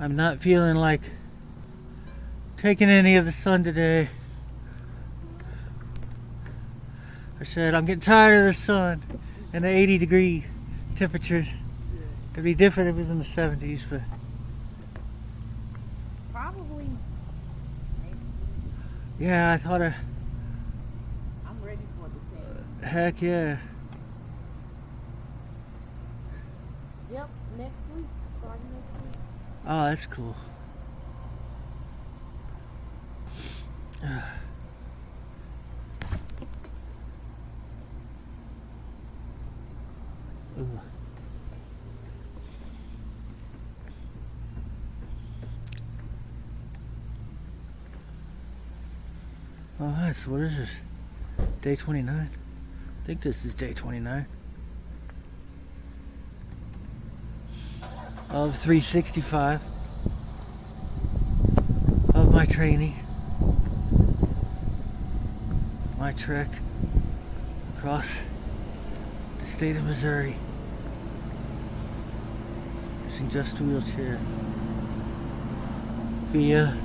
I'm not feeling like taking any of the sun today. I said I'm getting tired of the sun and the 80-degree temperatures. It'd be different if it was in the 70s, but probably. yeah, I thought I'm ready for the same. heck yeah. Yep, next week, starting next week. Oh, that's cool. Ugh. Alright, so what is this? Day 29? I think this is day 29 of 365 of my training, my trek across the state of Missouri using just a wheelchair via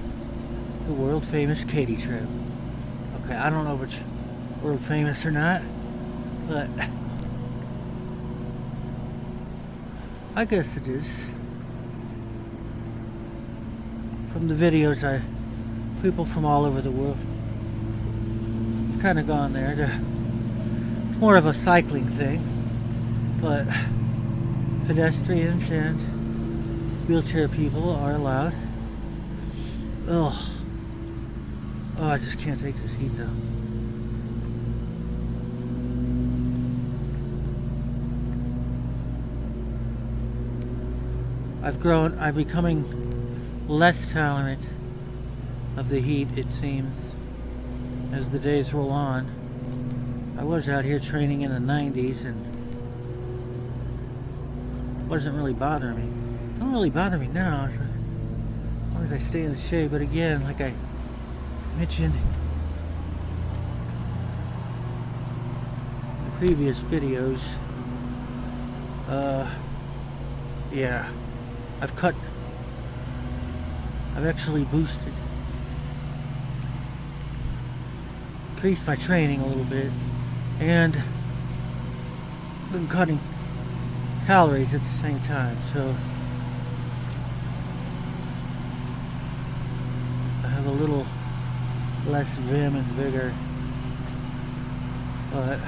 the world famous Katy Trail. Okay, I don't know if it's world famous or not, but I guess it is. From the videos, people from all over the world have kind of gone there. It's more of a cycling thing, but pedestrians and wheelchair people are allowed. Ugh. Oh, I just can't take this heat though. I'm becoming less tolerant of the heat, it seems, as the days roll on. I was out here training in the 90s and it wasn't really bothering me. It don't really bother me now, as long as I stay in the shade. But again, like I mentioned in previous videos, yeah, I've actually increased my training a little bit, and been cutting calories at the same time, so I have a little less vim and vigor, but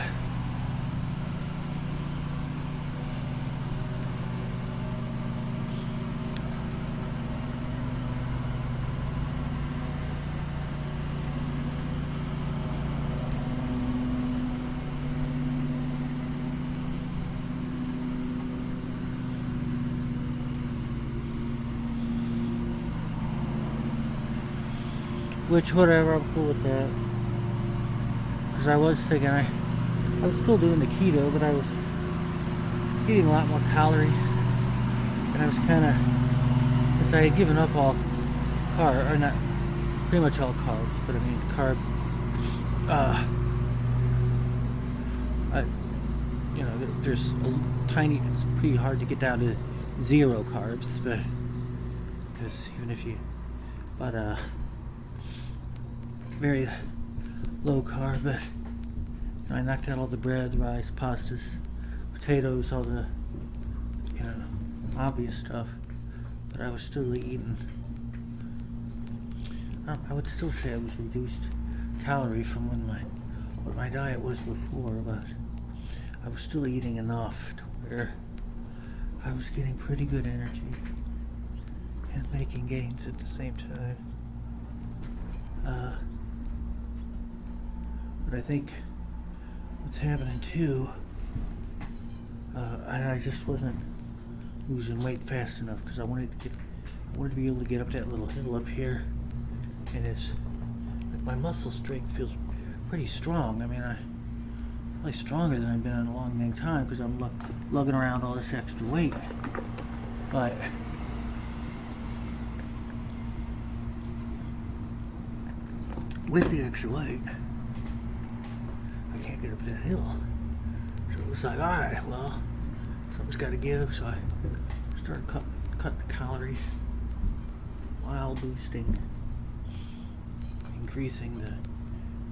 which, whatever, I'm cool with that. Because I was thinking, I was still doing the keto, but I was eating a lot more calories. And I was kind of, since I had given up all carb, or not, pretty much all carbs, but I mean carb, there's a tiny, it's pretty hard to get down to 0 carbs, but, because even if you, but, very low carb, but I knocked out all the bread, rice, pastas, potatoes, all the obvious stuff. But I was still eating. I would still say I was reduced calorie from what my diet was before, but I was still eating enough to where I was getting pretty good energy and making gains at the same time. But I think what's happening too, I just wasn't losing weight fast enough because I wanted to be able to get up that little hill up here, and it's like my muscle strength feels pretty strong. I mean, probably stronger than I've been in a long, long time because I'm lugging around all this extra weight. But with the extra weight, I can't get up that hill. So it was like, alright, well, something's got to give. So I started cutting the calories. while boosting, increasing the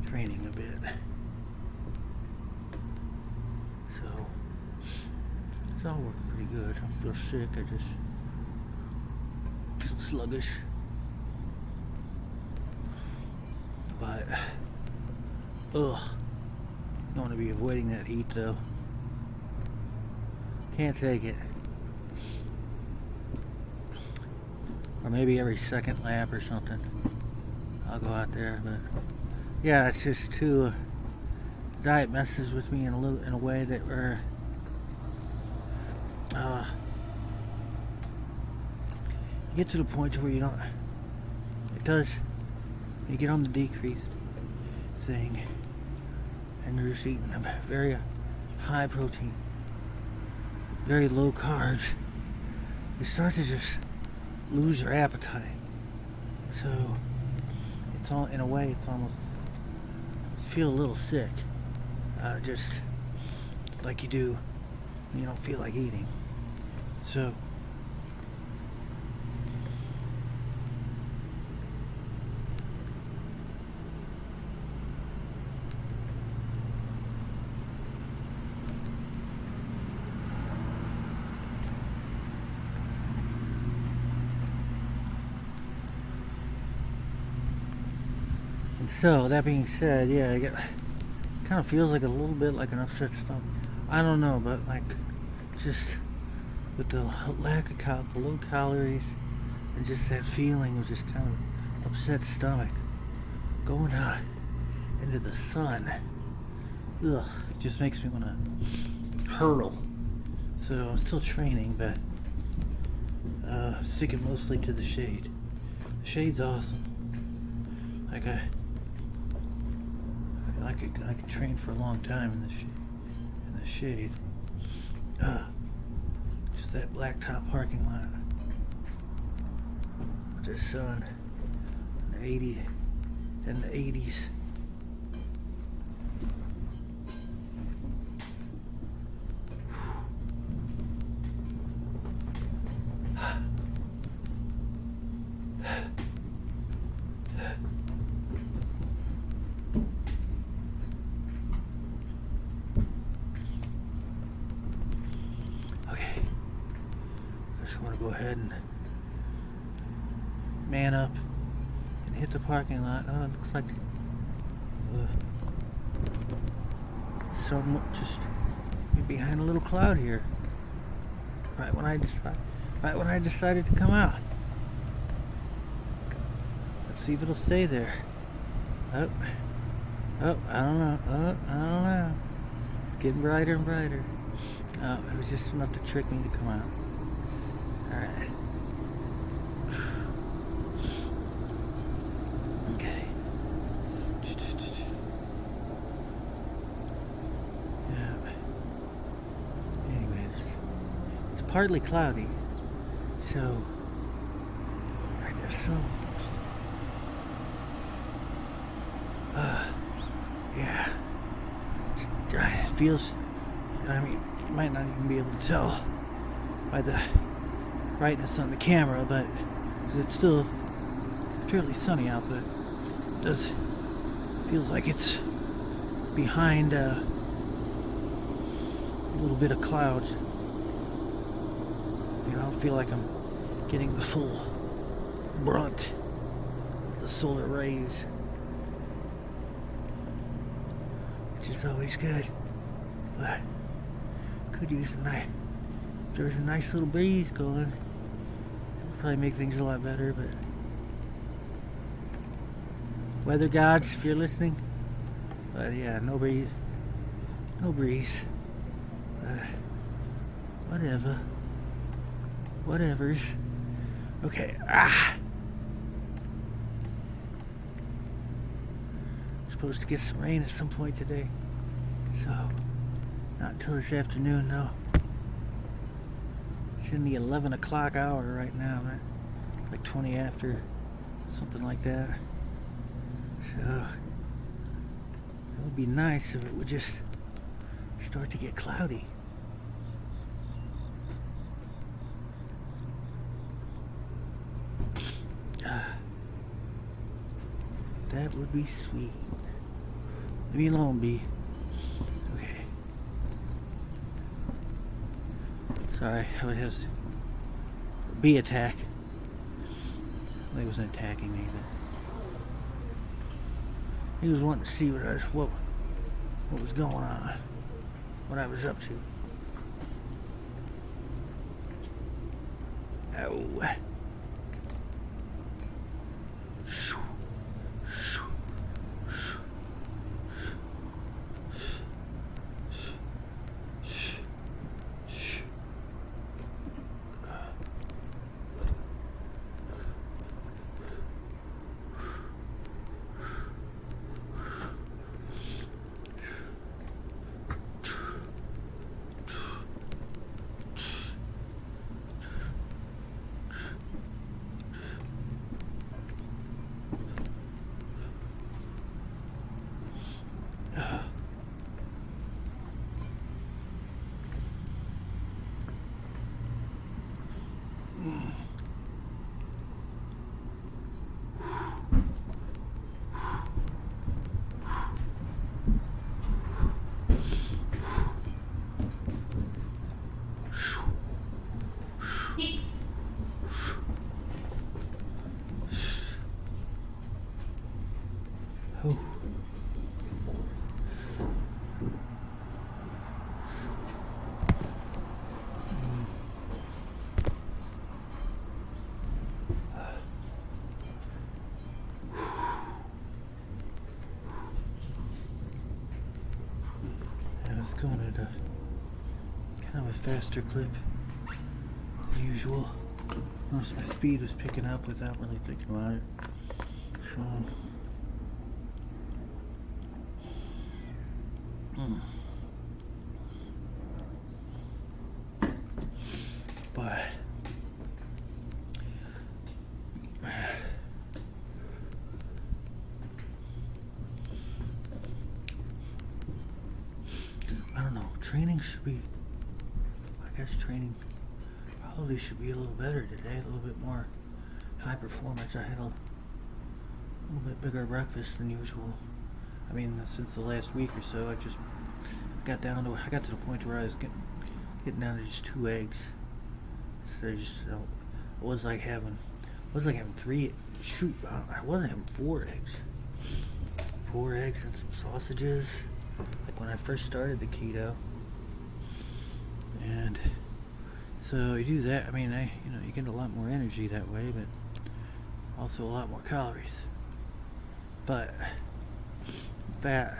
training a bit. So it's all working pretty good. I feel sick. I just feel sluggish. But ugh, I want to be avoiding that heat though. Can't take it. Or maybe every second lap or something, I'll go out there. But yeah, it's just too. Diet messes with me in a way that where you get to the point where you don't. It does. You get on the decreased thing, and you're just eating a very high protein, very low carbs. You start to just lose your appetite. So it's all, in a way, it's almost, you feel a little sick, just like you do when you don't feel like eating. So that being said, yeah, I get kind of feels like a little bit like an upset stomach. I don't know, but like just with the lack of the low calories and just that feeling of just kind of upset stomach going out into the sun. Ugh, it just makes me want to hurl. So I'm still training, but sticking mostly to the shade. The shade's awesome. Like I could train for a long time in the shade. Just that blacktop parking lot with the sun in the 80s. I want to go ahead and man up and hit the parking lot. Oh, it looks like someone just behind a little cloud here. Right when I decided to come out. Let's see if it'll stay there. Oh, I don't know. I don't know. It's getting brighter and brighter. Oh, it was just enough to trick me to come out. Alright. Okay. Yeah. Anyway, it's partly cloudy, so I guess so. Yeah. It feels, I mean, you might not even be able to tell by the brightness on the camera, but it's still fairly sunny out, but it does feels like it's behind a little bit of clouds. You know, I don't feel like I'm getting the full brunt of the solar rays, which is always good, but could use a nice, if there's a nice little breeze going, probably make things a lot better. But weather gods, if you're listening, but yeah, no breeze, whatevers. Okay. Supposed to get some rain at some point today, so not until this afternoon though. It's in the 11 o'clock hour right now, right? Like 20 after, something like that. So it would be nice if it would just start to get cloudy. That would be sweet. Leave me alone, bee. Okay. Sorry, I was a bee attack. Well, he wasn't attacking me, but he was wanting to see what was going on, what I was up to. Ow. Oh. I was going at a kind of a faster clip than usual. Noticed my speed was picking up without really thinking about it. So, but I don't know. Training should be. I guess training probably should be a little better today. A little bit more high performance. I had a little bit bigger breakfast than usual. I mean, since the last week or so, I got to the point where I was getting down to just 2 eggs. So I was like having 3. Shoot, I wasn't having 4 eggs. 4 eggs and some sausages, like when I first started the keto. And so you do that. I mean, you get a lot more energy that way, but also a lot more calories. But the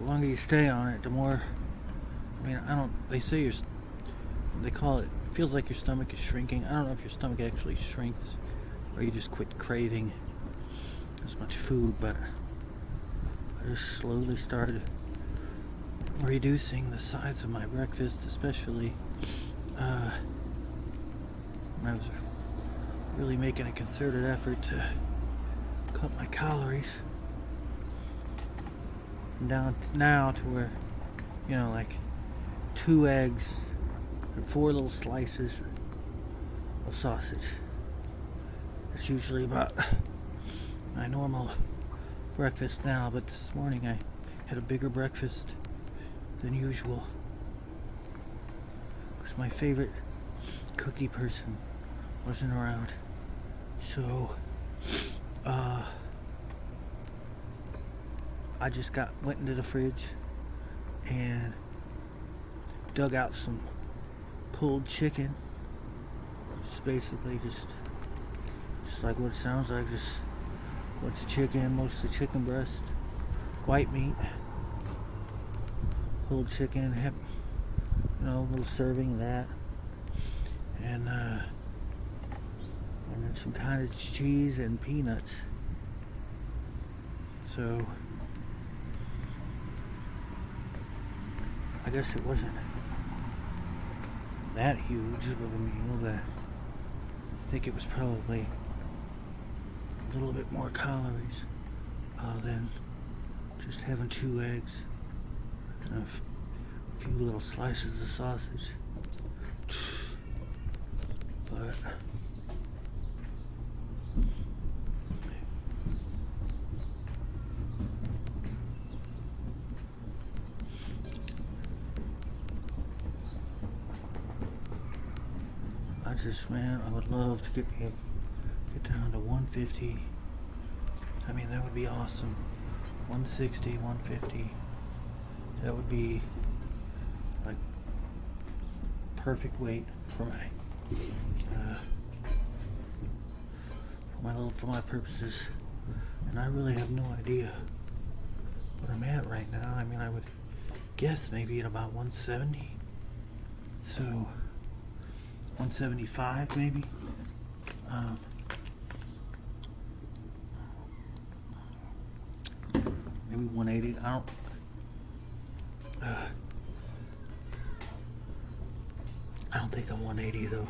longer you stay on it, the more. I mean, they say they call it. Feels like your stomach is shrinking. I don't know if your stomach actually shrinks, or you just quit craving as much food. But I just slowly started reducing the size of my breakfast, especially when I was really making a concerted effort to cut my calories. I'm down now to where, like 2 eggs and 4 little slices of sausage. It's usually about my normal breakfast now, but this morning I had a bigger breakfast than usual because my favorite cookie person wasn't around. So I just went into the fridge and dug out some pulled chicken. Just basically just like what it sounds like, just a bunch of chicken, mostly chicken breast, white meat, pulled chicken, a little serving of that, and then some cottage cheese and peanuts. So I guess it wasn't that huge of a meal, but I think it was probably a little bit more calories than just having 2 eggs and a few little slices of sausage. But Man, I would love to get down to 150. I mean, that would be awesome. 160, 150. That would be like perfect weight for my purposes. And I really have no idea what I'm at right now. I mean, I would guess maybe at about 170. So 175 maybe. Maybe 180. I don't think I'm 180 though,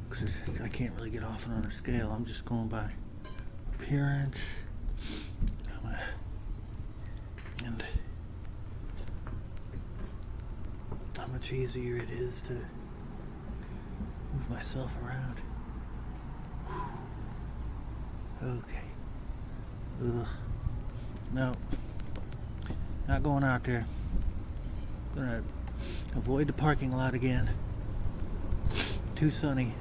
because I can't really get off on a scale. I'm just going by appearance, and how much easier it is to move myself around. Okay. Ugh. No. Not going out there. Gonna avoid the parking lot again. Too sunny.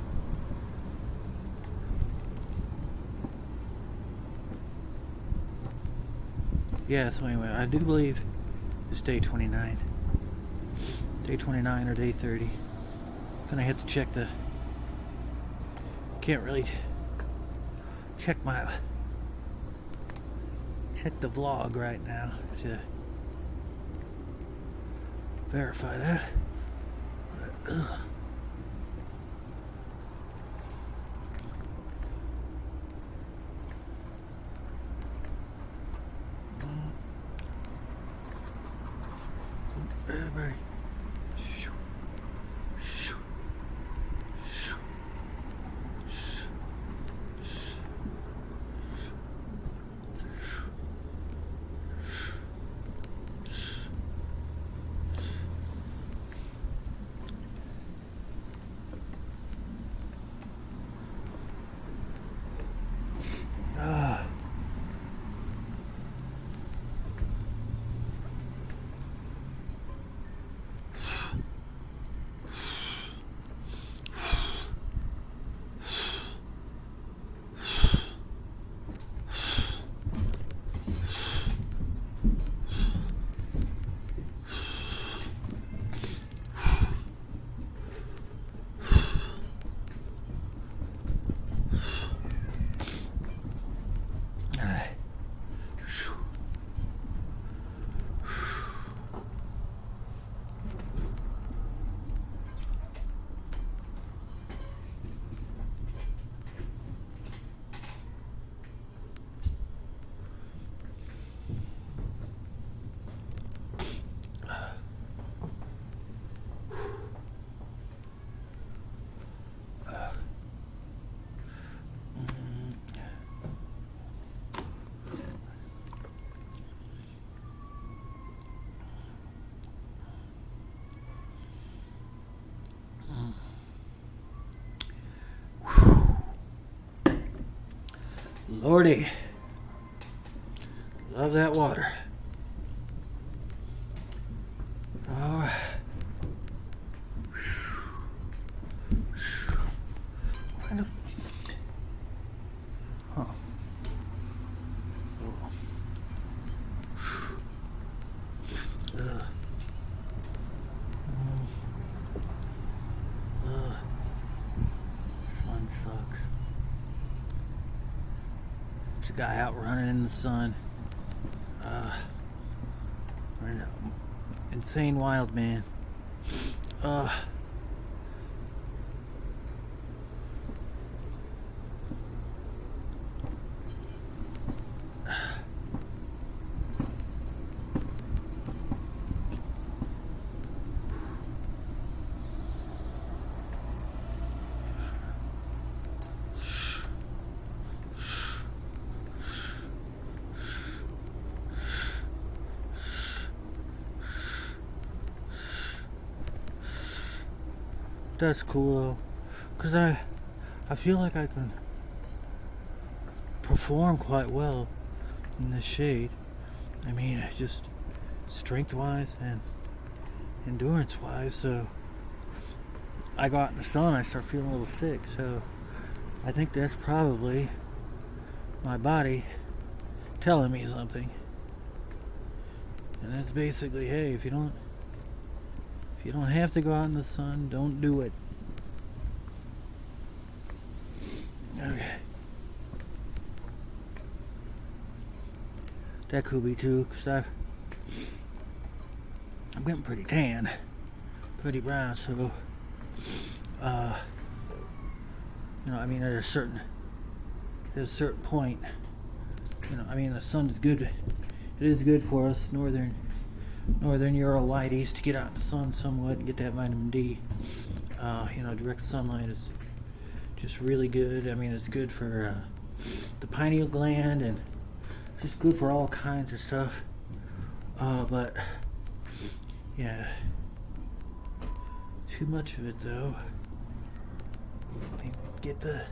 Yeah, so anyway, I do believe it's day 29. Day 29 or day 30. Gonna have to check can't really check the vlog right now to verify that. But, everybody. Lordy, love that water. Oh. Kind of. Huh. Sun sucks. There's a guy out running in the sun. Insane wild man. That's cool though, because I feel like I can perform quite well in the shade. I mean, just strength wise and endurance wise, so I go out in the sun, I start feeling a little sick. So I think that's probably my body telling me something. And that's basically, hey, if you don't have to go out in the sun, don't do it. Okay. That could be too, because I'm getting pretty tan, pretty brown, so I mean, at a certain point, I mean, the sun is good. It is good for us northern Euro whiteys to get out in the sun somewhat and get that vitamin D. Direct sunlight is just really good. I mean, it's good for the pineal gland, and it's just good for all kinds of stuff. But yeah, too much of it though, you get the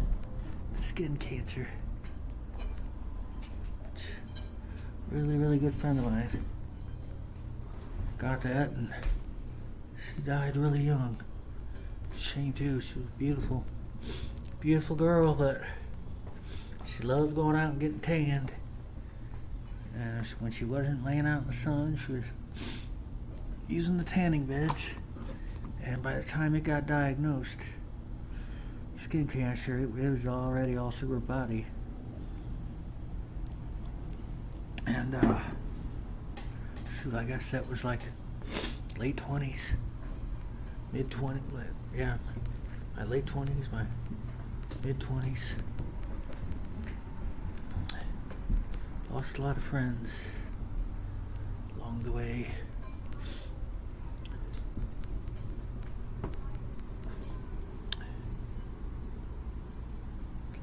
skin cancer. Really, really good friend of mine got that, and she died really young. Shame too. She was beautiful, beautiful girl, but she loved going out and getting tanned. And when she wasn't laying out in the sun, she was using the tanning beds. And by the time it got diagnosed, skin cancer, it was already all through her body. And I guess that was like late 20s, mid 20s, yeah, my late 20s, my mid 20s. Lost a lot of friends along the way.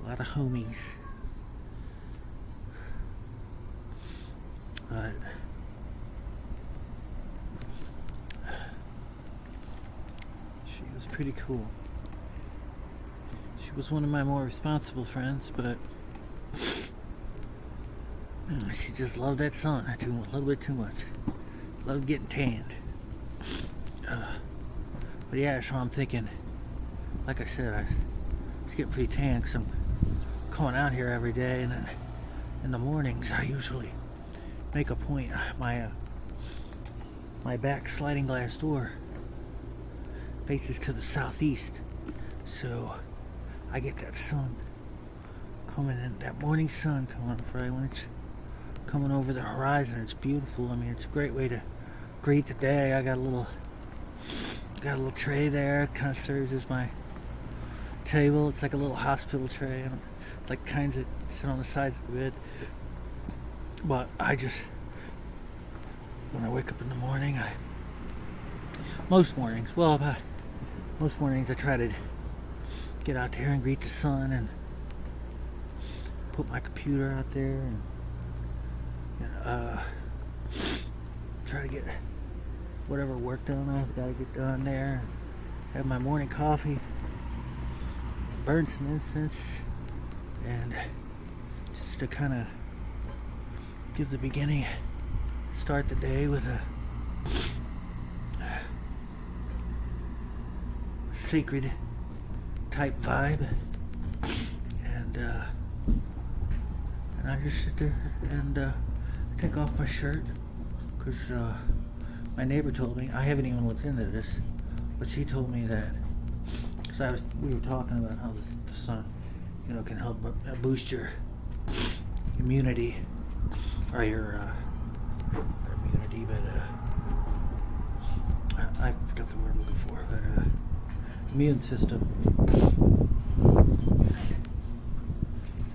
A lot of homies. But she was pretty cool. She was one of my more responsible friends, but she just loved that sun a little bit too much. Loved getting tanned. But yeah, so I'm thinking, like I said, I was getting pretty tan because I'm going out here every day, and then in the mornings I usually make a point. My back sliding glass door faces to the southeast, so I get that sun coming in, that morning sun coming up right when it's coming over the horizon. It's beautiful. I mean, it's a great way to greet the day. I got a little tray there. It kind of serves as my table. It's like a little hospital tray, like kinds that sit on the sides of the bed. But when I wake up in the morning, most mornings I try to get out there and greet the sun and put my computer out there and try to get whatever work done I've got to get done there. Have my morning coffee, burn some incense, and just to kind of give the beginning, start the day with a sacred type vibe, and I just sit there and take off my shirt because my neighbor told me, I haven't even looked into this, but she told me that, because we were talking about how the sun, can help boost your immunity, or your immunity, but I forgot the word I'm looking for, but immune system.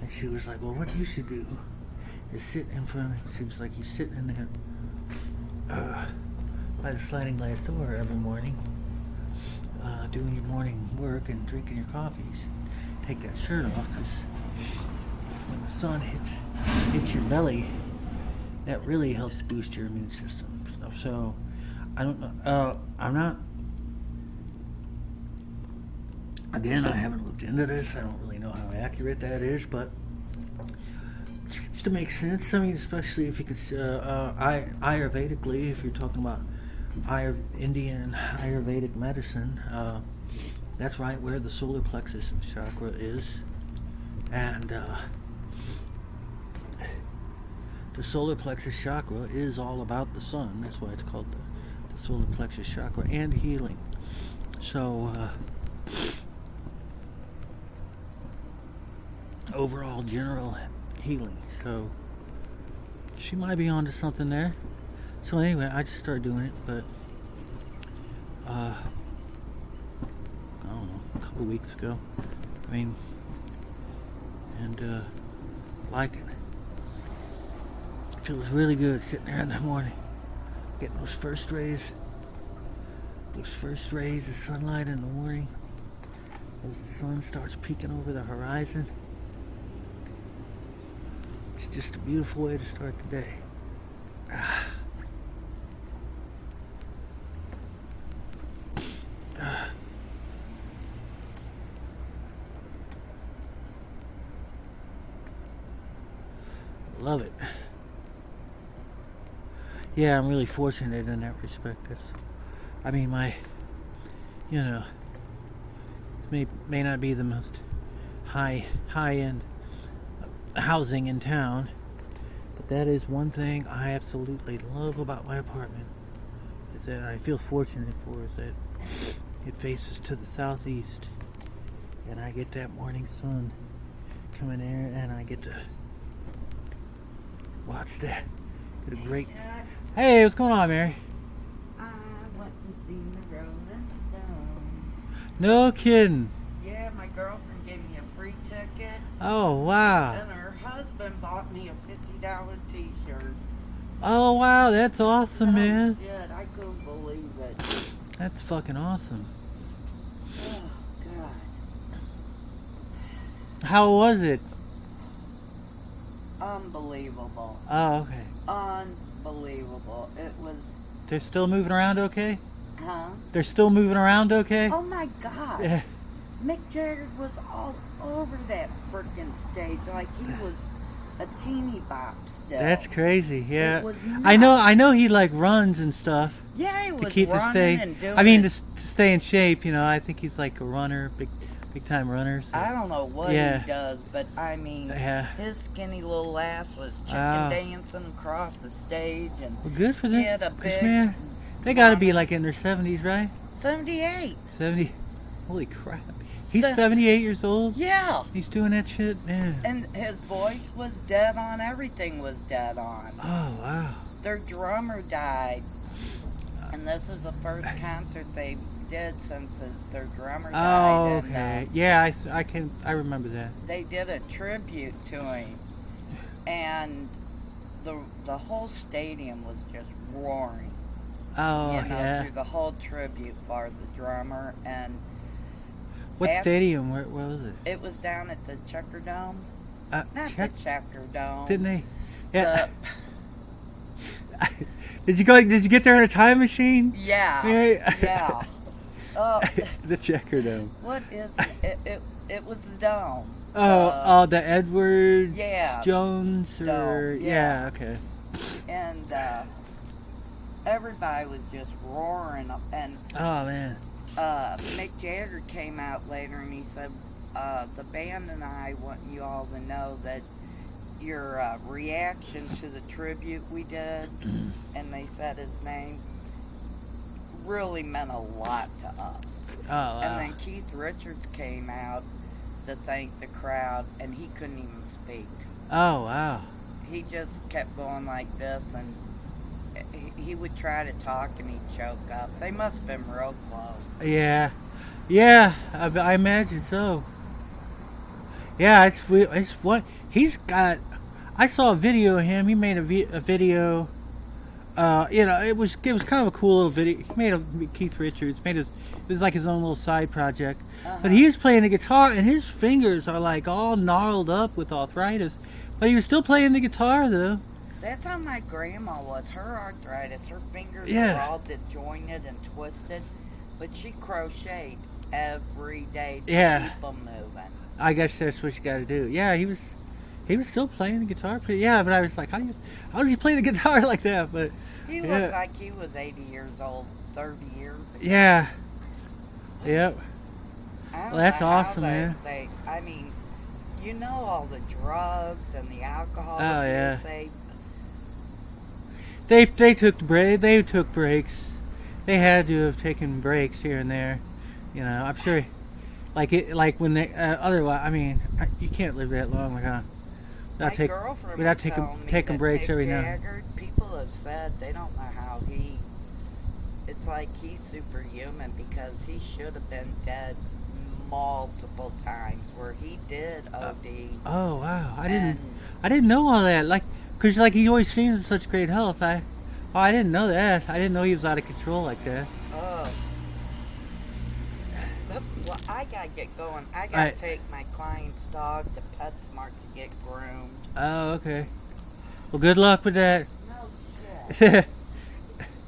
And she was like, well, what you should do is sit in front of, she was like, you sit in there by the sliding glass door every morning, doing your morning work and drinking your coffees. Take that shirt off, because when the sun hits your belly, that really helps boost your immune system. So I don't know. I'm not. Again, I haven't looked into this. I don't really know how accurate that is, but it seems to make sense. I mean, especially if you could, Ayurvedically, if you're talking about Indian Ayurvedic medicine, That's right where the solar plexus chakra is. And the solar plexus chakra is all about the sun. That's why it's called the solar plexus chakra, and healing. So overall general healing. So she might be onto something there. So anyway, I just started doing it, but I don't know, a couple weeks ago. I mean, and like it. Feels really good sitting there in the morning, getting those first rays of sunlight in the morning as the sun starts peeking over the horizon. It's just a beautiful way to start the day. Love it. Yeah, I'm really fortunate in that respect. I mean, it may not be the most high-end housing in town, but that is one thing I absolutely love about my apartment, is that I feel fortunate for, is that it faces to the southeast, and I get that morning sun coming in, and I get to watch that. Get a great... Hey, what's going on, Mary? I went and seen the Rolling Stones. No kidding. Yeah, my girlfriend gave me a free ticket. Oh, wow. And her husband bought me a $50 t-shirt. Oh, wow, that's awesome, man. Shit, I couldn't believe it. That's fucking awesome. Oh, God. How was it? Unbelievable. Oh, okay. Unbelievable. It was... They're still moving around okay? Huh? They're still moving around okay? Oh, my God. Yeah. Mick Jagger was all over that freaking stage like he was a teeny bop still. That's crazy, yeah. It was nuts. I know he like runs and stuff Yeah, he was to keep running to stay. and doing I mean, it. to stay in shape, you know. I think he's like a runner, big time runner. So. I don't know what Yeah. he does, but I mean, Yeah. his skinny little ass was chicken Wow. dancing across the stage, and Well, good for them. he had a 'Cause, big man, they got to be like in their 70s, right? 78. 70. Holy crap. He's So- 78 years old. Yeah, He's doing that shit, man. and his voice was dead on. Everything was dead on. Oh, wow. Their drummer died, and this is the first concert they did since their drummer Oh, died. okay. And, Yeah, I remember that. they did a tribute to him, and the whole stadium was just roaring. Oh, yeah. Through the whole tribute for the drummer, and What after- stadium? Where was it? it was down at the Checker Dome. Not Check, the Checker Dome. didn't they? Yeah. The, Did you get there in a time machine? yeah. Yeah. Yeah. Oh, The Checker Dome. what is it? It was the dome. Oh, the Edward Yeah. Jones or Dome, yeah. okay. And everybody was just roaring, and Oh man. Mick Jagger came out later and he said, the band and I want you all to know that your reaction to the tribute we did, and they said his name, really meant a lot to us. Oh wow. And then Keith Richards came out to thank the crowd, and he couldn't even speak. Oh wow. He just kept going like this, and he would try to talk and he'd choke up. They must have been real close. Yeah. I imagine so. Yeah, it's what he's got. I saw a video of him. He made a video. It was kind of a cool little video. He made Keith Richards it was like his own little side project. But he was playing the guitar, and his fingers are like all gnarled up with arthritis. But he was still playing the guitar though. That's how my grandma was. Her arthritis, her fingers Yeah. were all disjointed and twisted, but she crocheted every day to Yeah. keep them moving. I guess that's what you got to do. Yeah, he was still playing the guitar. Yeah, but I was like, how does he play the guitar like that? But He yeah. looked like he was 80 years old, 30 years ago. Yeah. Yep. I don't Well, that's know how awesome, man. I mean, you know all the drugs and the alcohol Oh, yeah. abuse They took they took breaks. They had to have taken breaks here and there. You know, I'm sure. Like when they otherwise, I mean, you can't live that long without My taking girlfriend without was telling me taking that breaks Mick every now. Jagger, people have said they don't know how it's like he's superhuman because he should have been dead multiple times where he did OD. Oh wow, And I didn't know all that. Cause he always seems in such great health. I didn't know that. I didn't know he was out of control like that. well, I gotta get going. I gotta take my client's dog to PetSmart to get groomed. Oh, okay. Well, good luck with that. No shit.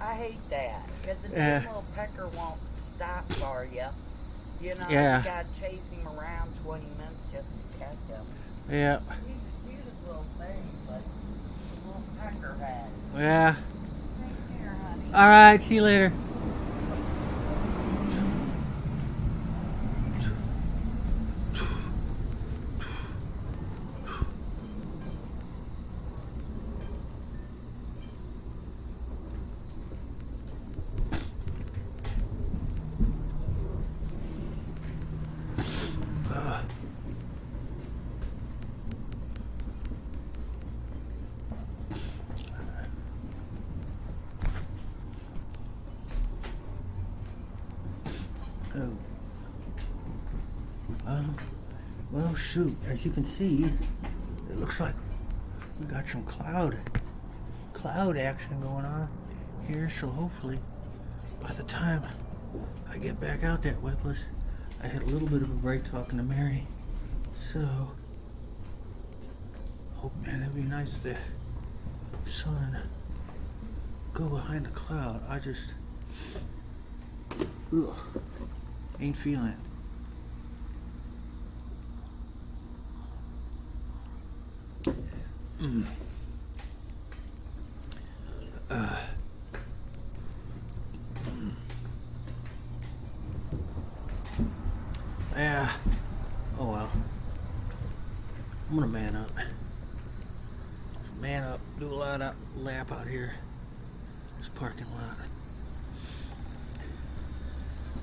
I hate that because the damn little pecker won't stop for you. You know, Yeah. you gotta chase him around 20 minutes just to catch him. Yeah. He's the cutest little thing, but the little peckerhead. Yeah. Take care, honey. All right. See you later. Well, shoot. As you can see, it looks like we got some cloud action going on here. So hopefully, by the time I get back out that way, plus I had a little bit of a break talking to Mary. So, man, it'd be nice to sun go behind a cloud. I just ain't feeling it. Yeah. Oh well. I'm gonna man up. Man up. Do a lot of lap out here. This parking lot.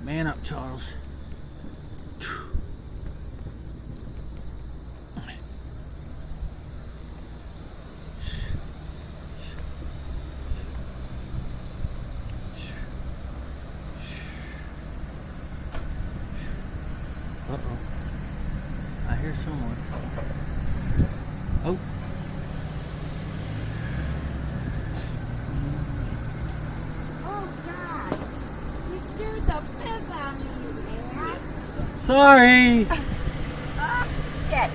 Man up, Charles. Uh-oh. I hear someone. Oh. Oh God! You scared the piss out of me, man. Sorry. Ah, shit.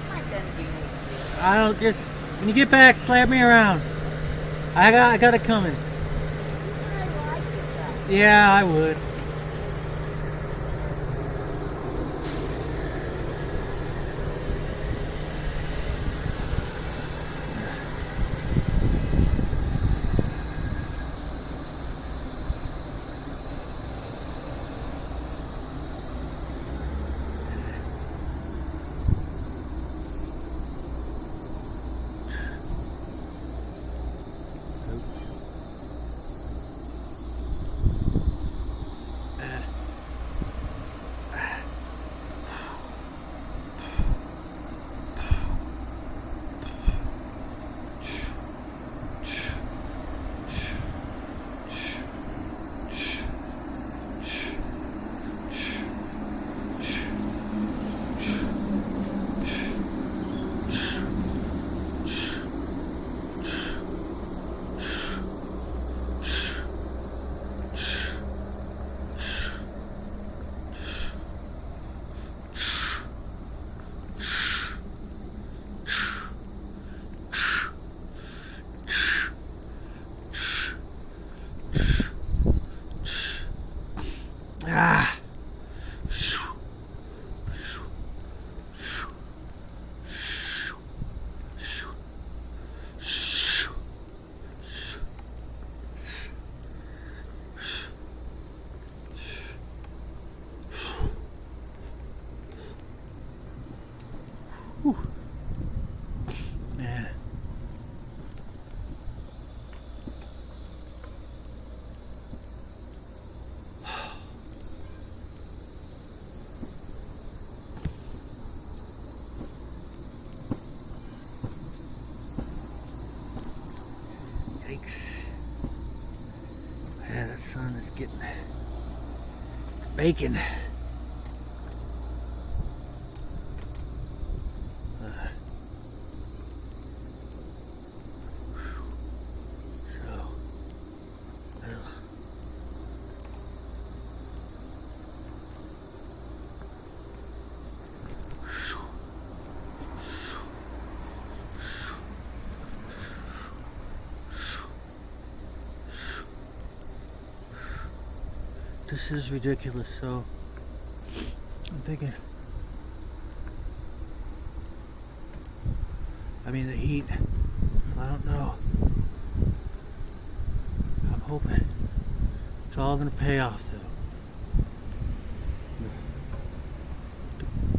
What am I gonna do with you? I don't just when you get back, slap me around. I got it coming. You really like it, though. Yeah, I would. bacon. This is ridiculous, so I'm thinking, I mean, the heat, I don't know. I'm hoping it's all going to pay off, though.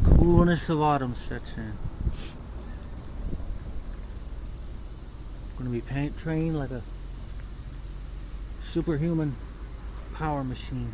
The coolness of autumn sets in. I'm going to be paint trained like a superhuman power machine.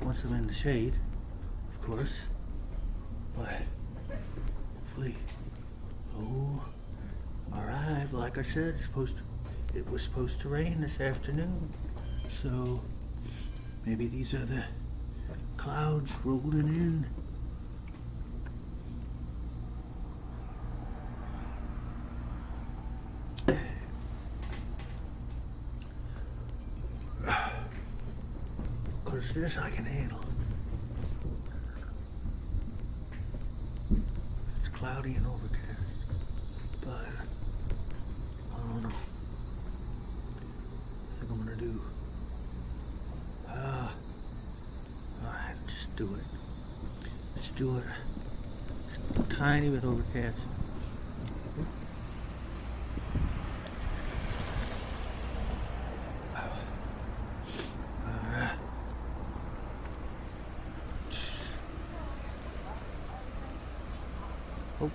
Once I'm in the shade, of course, but hopefully, alright, like I said, it was supposed to rain this afternoon, so maybe these are the clouds rolling in. This I can handle. It's cloudy and overcast, but I don't know. I think I'm gonna do. Alright, just do it. Just do it. It's a tiny bit overcast. Oh,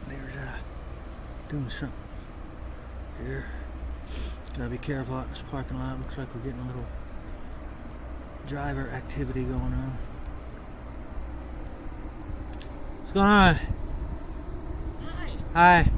there's doing something here. Gotta be careful out in this parking lot. Looks like we're getting a little driver activity going on. What's going on? Hi. Hi.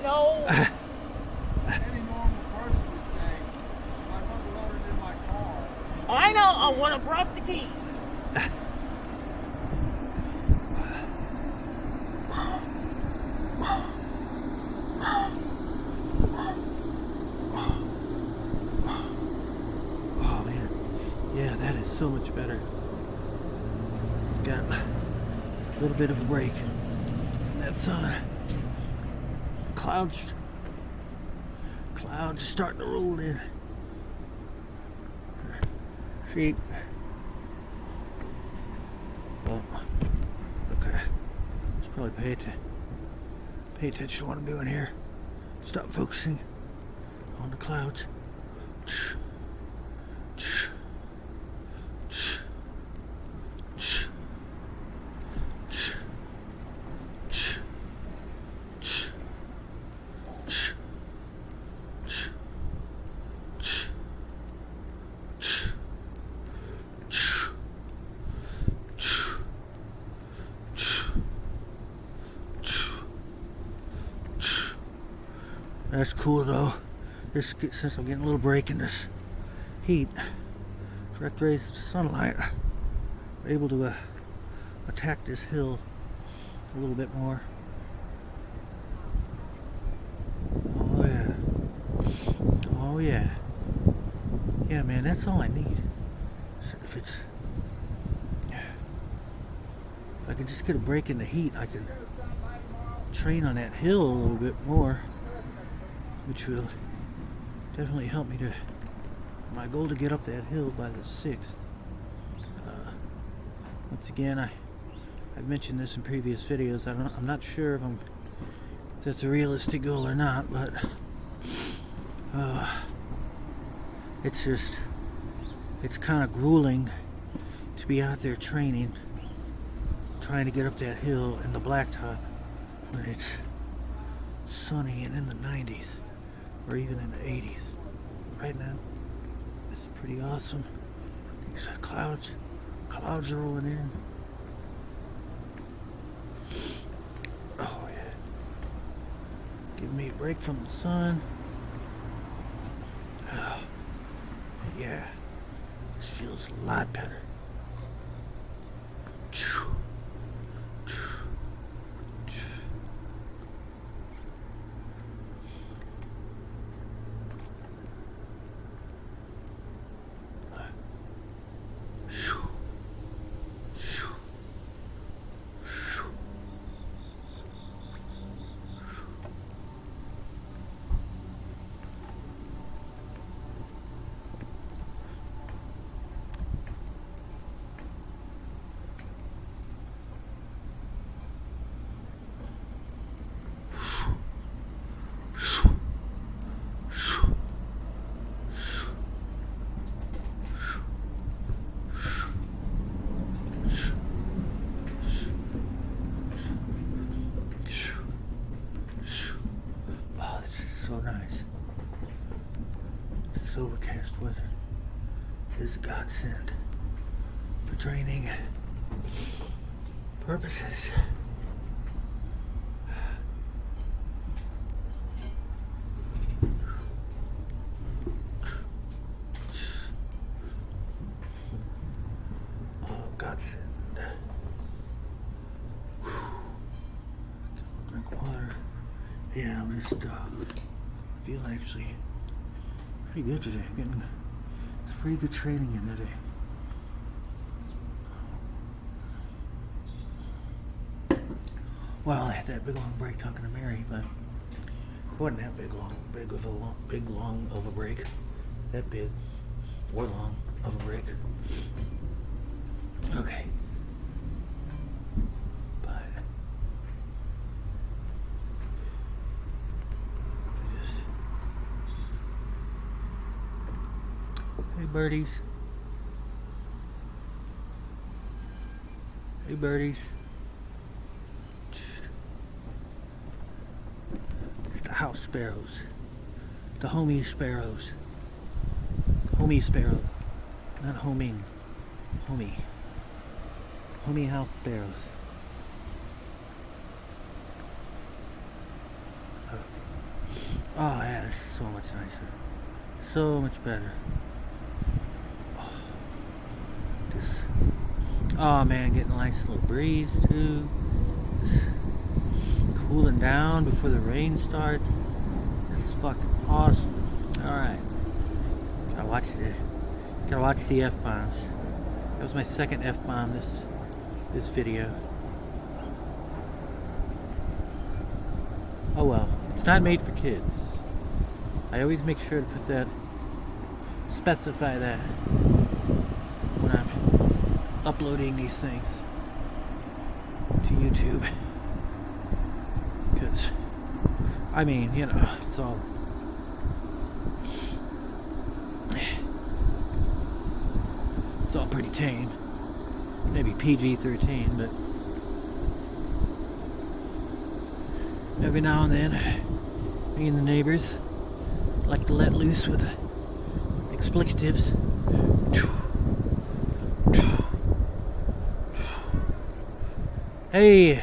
No. Any normal person would say, my mother loaded in my car. I know. I want to drop the keys. Oh man, yeah, that is so much better. It's got a little bit of a break from that sun. Clouds are starting to roll in. See? Well, okay. Just probably pay attention to what I'm doing here. Stop focusing on the clouds. That's cool though. Since I'm getting a little break in this heat, direct rays of sunlight are able to attack this hill a little bit more. Oh yeah. Oh yeah. Yeah, man, that's all I need. If I can just get a break in the heat, I can train on that hill a little bit more, which will definitely help me to my goal to get up that hill by the 6th. Once again, I've mentioned this in previous videos. I'm not sure if that's a realistic goal or not, but it's kind of grueling to be out there training, trying to get up that hill in the blacktop when it's sunny and in the 90s or even in the 80s. Right now, it's pretty awesome. These clouds are rolling in. Oh yeah. Give me a break from the sun. Yeah. This feels a lot better. Overcast weather is a godsend for training purposes. Oh, godsend. Drink water. Yeah, I'm just feel actually pretty good today. Getting some pretty good training in today. Well, I had that big long break talking to Mary, but it wasn't that big long of a break. That big or long of a break. Okay. But hey birdies. Hey birdies. It's the house sparrows. The homie sparrows. Homie sparrows. Not homing. Homie. Homie house sparrows. Oh yeah, this is so much nicer. So much better. Oh man, getting a nice little breeze too. Just cooling down before the rain starts. This is fucking awesome. Alright. Gotta watch the F-bombs. That was my second F-bomb this video. Oh well. It's not made for kids. I always make sure to specify that when I'm uploading these things to YouTube, because I mean, you know, it's all pretty tame. Maybe PG-13, but every now and then me and the neighbors like to let loose with explicatives. Hey!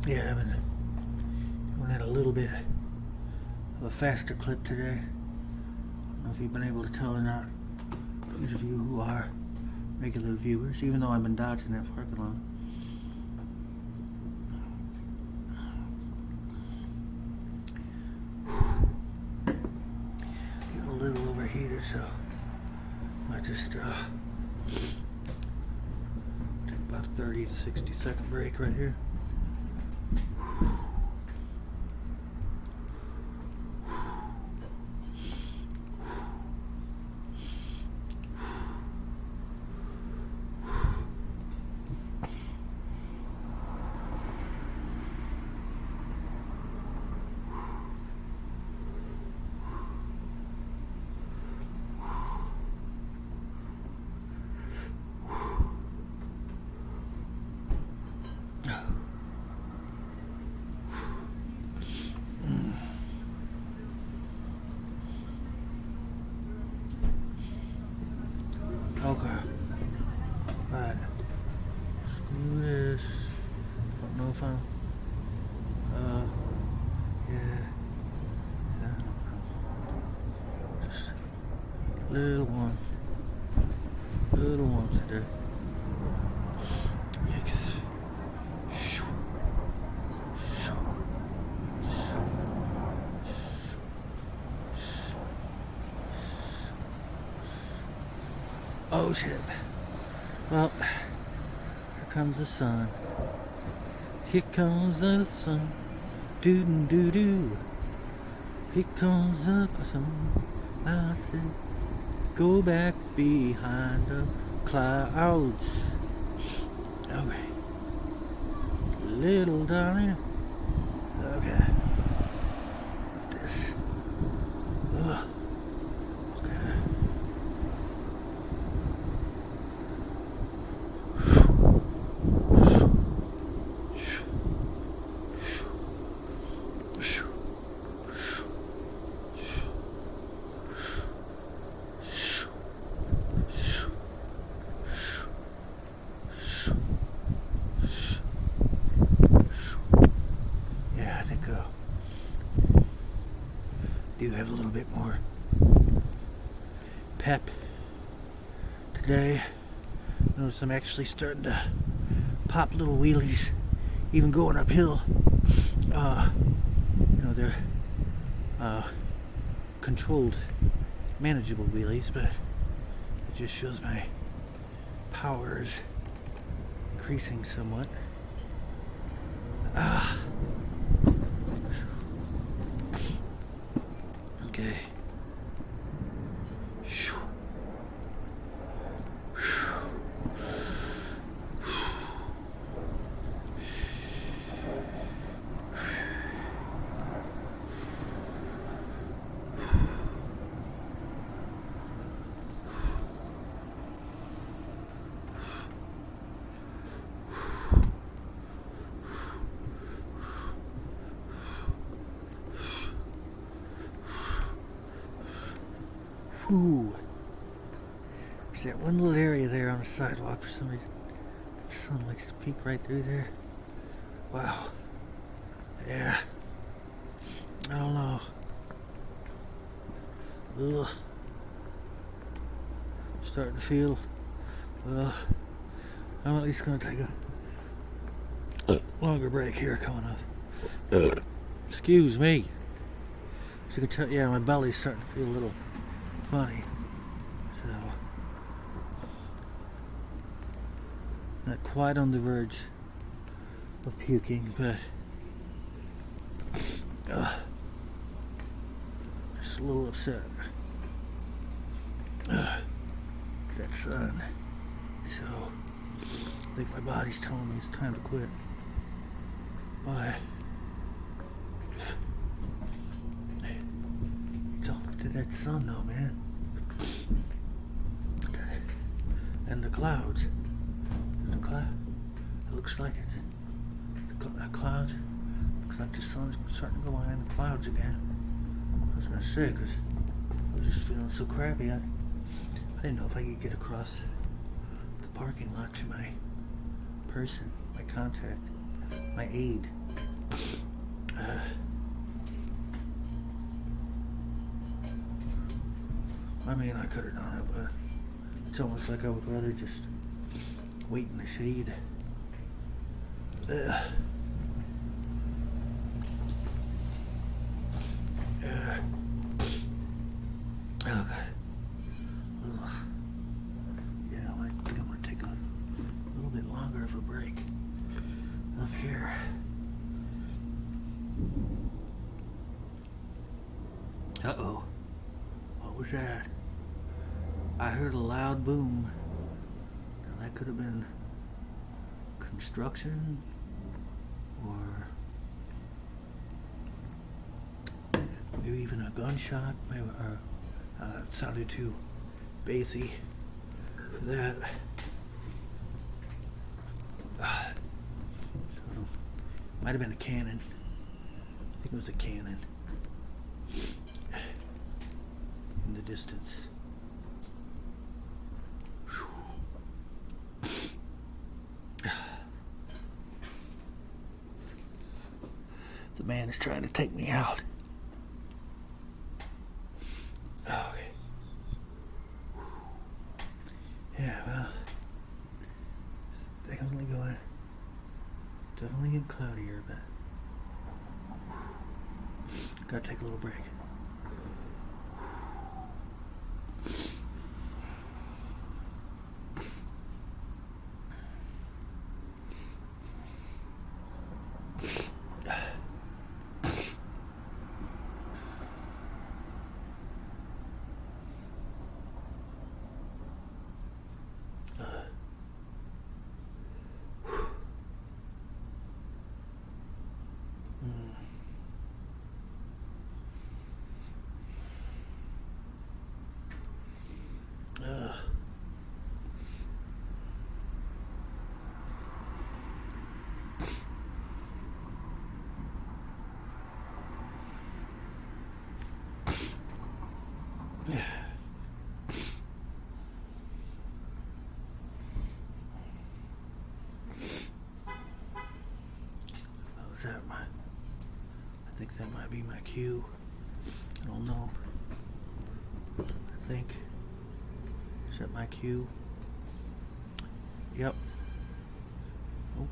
Yeah, I've been going at a little bit of a faster clip today. I don't know if you've been able to tell or not. Those of you who are regular viewers, even though I've been dodging that parking lot. Getting a little overheated, so I just take about a 30 to 60 second break right here. Okay. Alright. Screw this. Don't know if I'm. Yeah. I don't know. Just little one. Little one today. Yikes. Oh shit. Well, here comes the sun. Here comes the sun. Doo doo doo. Here comes the sun. I said, go back behind the clouds. Okay. Little darling. Okay. This. Ugh. Okay. Do have a little bit more pep today. Notice I'm actually starting to pop little wheelies, even going uphill. They're controlled, manageable wheelies, but it just shows my power is increasing somewhat. Okay. Ooh. There's that one little area there on the sidewalk for some reason. The sun likes to peek right through there. Wow. Yeah. I don't know. Ugh. Starting to feel. I'm at least gonna take a longer break here coming up. Excuse me. As you can tell, yeah, my belly's starting to feel a little funny. So, not quite on the verge of puking, but just a little upset. That sun. So, I think my body's telling me it's time to quit. Why? To that sun though, man. Okay. And the clouds. It looks like it. The clouds. Looks like the sun's starting to go behind the clouds again. I was gonna say, because I was just feeling so crappy. I didn't know if I could get across the parking lot to my person, my contact, my aide. I mean, I could have done it, but it's almost like I would rather just wait in the shade. Okay. Yeah, I think I'm gonna take a little bit longer of a break up here. Uh-oh. What was that? I heard a loud boom. Now that could have been construction or maybe even a gunshot. Maybe, it sounded too bassy for that. So, might have been a cannon. I think it was a cannon in the distance. The man is trying to take me out. Okay. Yeah, well, it's definitely getting cloudier, but gotta take a little break. Yeah. Oh, is that I think that might be my cue. I don't know. I think. Is that my cue? Yep. Oh.